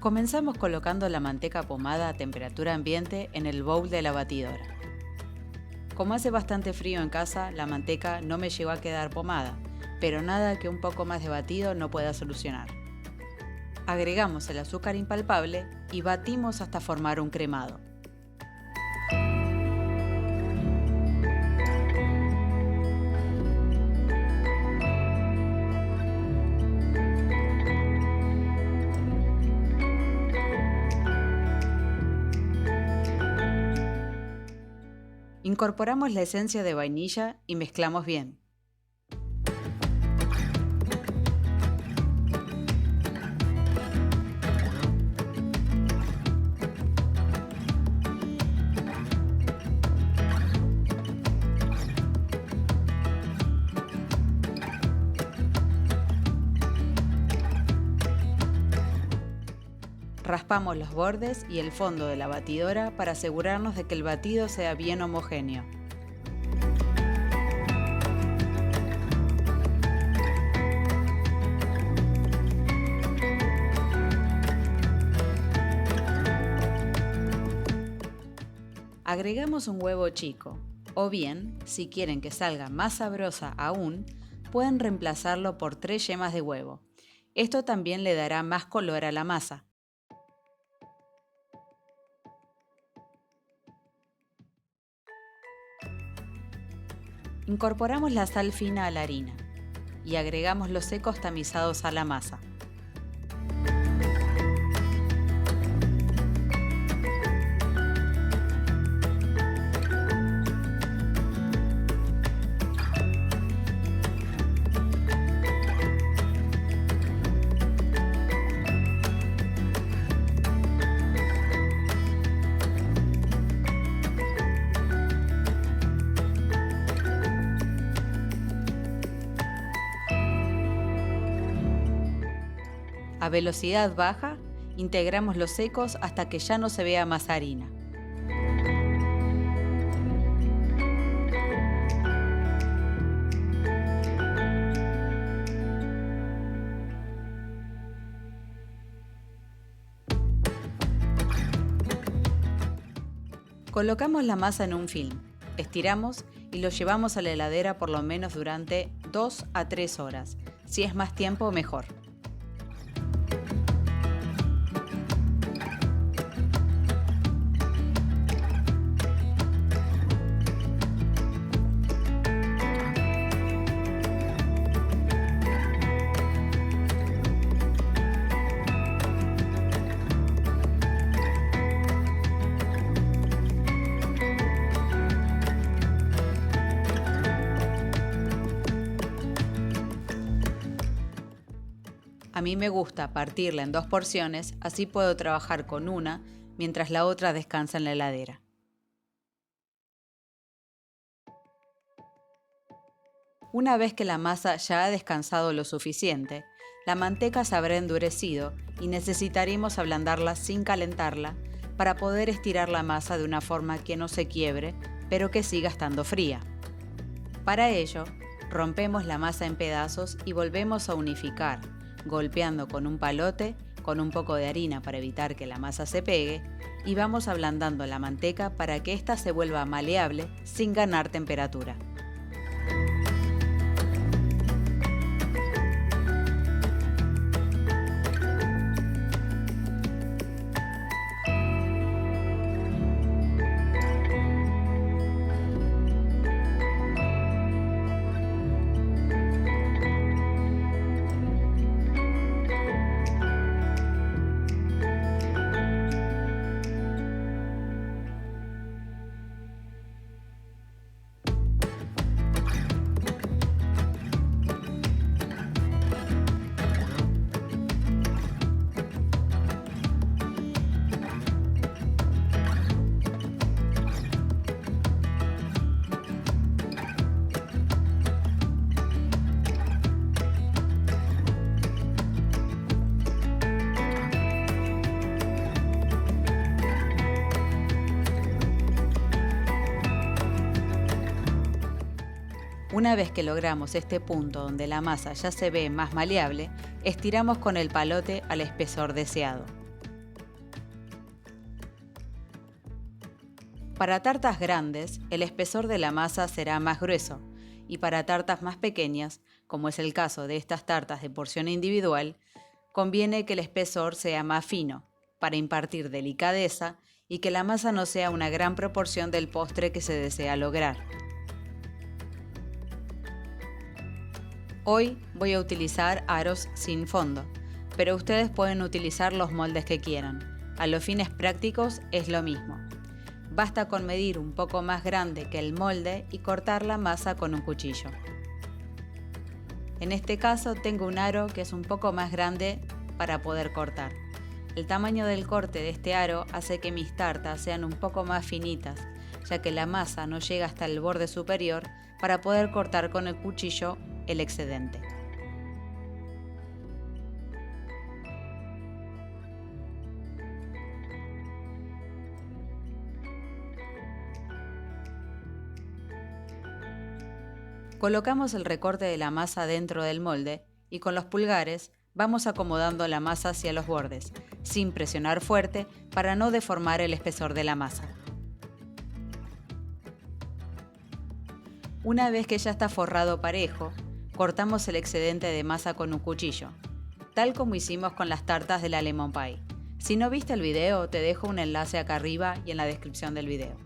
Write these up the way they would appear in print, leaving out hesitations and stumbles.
Comenzamos colocando la manteca pomada a temperatura ambiente en el bowl de la batidora. Como hace bastante frío en casa, la manteca no me llegó a quedar pomada, pero nada que un poco más de batido no pueda solucionar. Agregamos el azúcar impalpable y batimos hasta formar un cremado. Incorporamos la esencia de vainilla y mezclamos bien. Raspamos los bordes y el fondo de la batidora para asegurarnos de que el batido sea bien homogéneo. Agregamos un huevo chico, o bien, si quieren que salga más sabrosa aún, pueden reemplazarlo por 3 yemas de huevo. Esto también le dará más color a la masa. Incorporamos la sal fina a la harina y agregamos los secos tamizados a la masa. A velocidad baja, integramos los secos hasta que ya no se vea más harina. Colocamos la masa en un film, estiramos y lo llevamos a la heladera por lo menos durante 2 a 3 horas. Si es más tiempo, mejor. A mí me gusta partirla en 2 porciones, así puedo trabajar con una mientras la otra descansa en la heladera. Una vez que la masa ya ha descansado lo suficiente, la manteca se habrá endurecido y necesitaremos ablandarla sin calentarla para poder estirar la masa de una forma que no se quiebre, pero que siga estando fría. Para ello, rompemos la masa en pedazos y volvemos a unificar, golpeando con un palote, con un poco de harina para evitar que la masa se pegue, y vamos ablandando la manteca para que ésta se vuelva maleable sin ganar temperatura. Una vez que logramos este punto donde la masa ya se ve más maleable, estiramos con el palote al espesor deseado. Para tartas grandes, el espesor de la masa será más grueso, y para tartas más pequeñas, como es el caso de estas tartas de porción individual, conviene que el espesor sea más fino, para impartir delicadeza y que la masa no sea una gran proporción del postre que se desea lograr. Hoy voy a utilizar aros sin fondo, pero ustedes pueden utilizar los moldes que quieran. A los fines prácticos es lo mismo. Basta con medir un poco más grande que el molde y cortar la masa con un cuchillo. En este caso tengo un aro que es un poco más grande para poder cortar. El tamaño del corte de este aro hace que mis tartas sean un poco más finitas, ya que la masa no llega hasta el borde superior para poder cortar con el cuchillo el excedente. Colocamos el recorte de la masa dentro del molde y con los pulgares vamos acomodando la masa hacia los bordes, sin presionar fuerte para no deformar el espesor de la masa. Una vez que ya está forrado parejo, cortamos el excedente de masa con un cuchillo, tal como hicimos con las tartas de la Lemon Pie. Si no viste el video, te dejo un enlace acá arriba y en la descripción del video.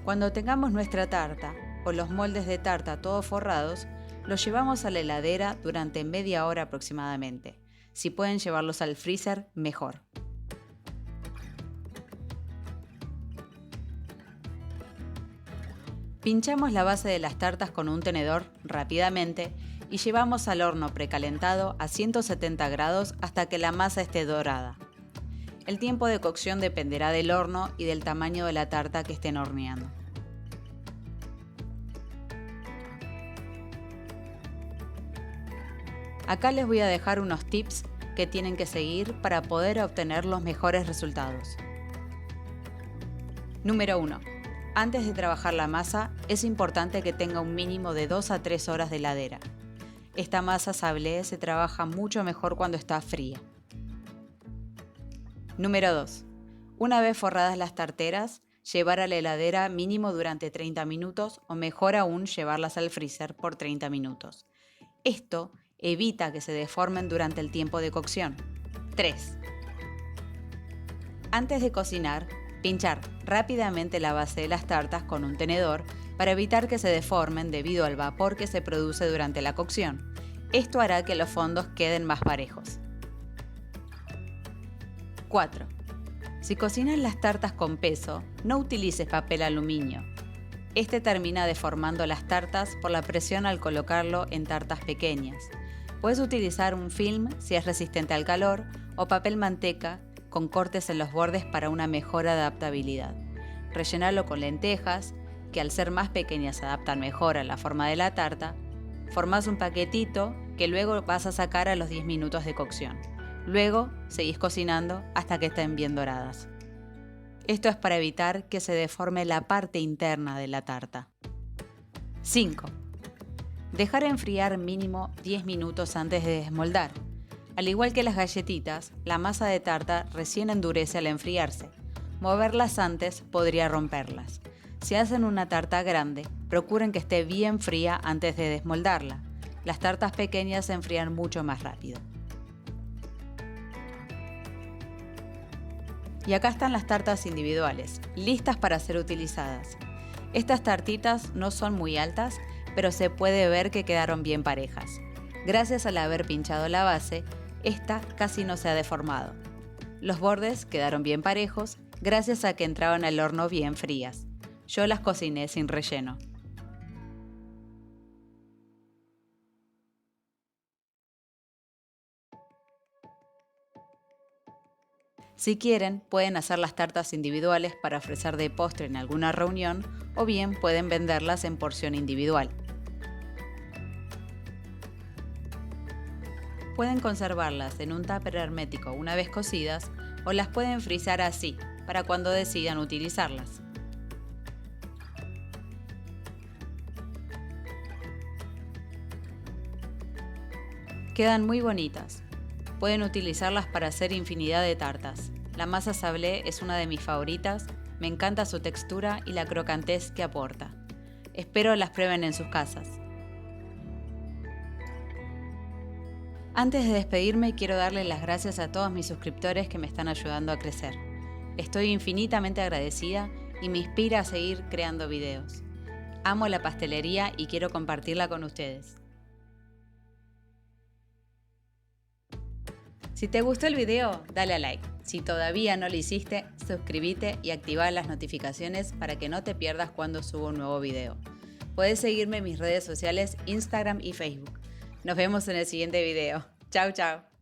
Cuando tengamos nuestra tarta o los moldes de tarta todos forrados, los llevamos a la heladera durante media hora aproximadamente. Si pueden llevarlos al freezer, mejor. Pinchamos la base de las tartas con un tenedor rápidamente y llevamos al horno precalentado a 170 grados hasta que la masa esté dorada. El tiempo de cocción dependerá del horno y del tamaño de la tarta que estén horneando. Acá les voy a dejar unos tips que tienen que seguir para poder obtener los mejores resultados. Número 1. Antes de trabajar la masa, es importante que tenga un mínimo de 2 a 3 horas de heladera. Esta masa sablé se trabaja mucho mejor cuando está fría. Número 2. Una vez forradas las tarteras, llevar a la heladera mínimo durante 30 minutos o mejor aún llevarlas al freezer por 30 minutos. Esto evita que se deformen durante el tiempo de cocción. 3. Antes de cocinar, pinchar rápidamente la base de las tartas con un tenedor para evitar que se deformen debido al vapor que se produce durante la cocción. Esto hará que los fondos queden más parejos. 4. Si cocinas las tartas con peso, no utilices papel aluminio. Este termina deformando las tartas por la presión al colocarlo en tartas pequeñas. Puedes utilizar un film si es resistente al calor o papel manteca con cortes en los bordes para una mejor adaptabilidad. Rellenalo con lentejas, que al ser más pequeñas se adaptan mejor a la forma de la tarta. Formás un paquetito que luego vas a sacar a los 10 minutos de cocción. Luego seguís cocinando hasta que estén bien doradas. Esto es para evitar que se deforme la parte interna de la tarta. 5. Dejar enfriar mínimo 10 minutos antes de desmoldar. Al igual que las galletitas, la masa de tarta recién endurece al enfriarse. Moverlas antes podría romperlas. Si hacen una tarta grande, procuren que esté bien fría antes de desmoldarla. Las tartas pequeñas se enfrían mucho más rápido. Y acá están las tartas individuales, listas para ser utilizadas. Estas tartitas no son muy altas, pero se puede ver que quedaron bien parejas. Gracias al haber pinchado la base, esta casi no se ha deformado. Los bordes quedaron bien parejos gracias a que entraban al horno bien frías. Yo las cociné sin relleno. Si quieren, pueden hacer las tartas individuales para ofrecer de postre en alguna reunión o bien pueden venderlas en porción individual. Pueden conservarlas en un tupper hermético una vez cocidas o las pueden frizar así, para cuando decidan utilizarlas. Quedan muy bonitas. Pueden utilizarlas para hacer infinidad de tartas. La masa sablé es una de mis favoritas, me encanta su textura y la crocantez que aporta. Espero las prueben en sus casas. Antes de despedirme, quiero darle las gracias a todos mis suscriptores que me están ayudando a crecer. Estoy infinitamente agradecida y me inspira a seguir creando videos. Amo la pastelería y quiero compartirla con ustedes. Si te gustó el video, dale a like. Si todavía no lo hiciste, suscríbete y activa las notificaciones para que no te pierdas cuando subo un nuevo video. Puedes seguirme en mis redes sociales, Instagram y Facebook. Nos vemos en el siguiente video. Chao, chao.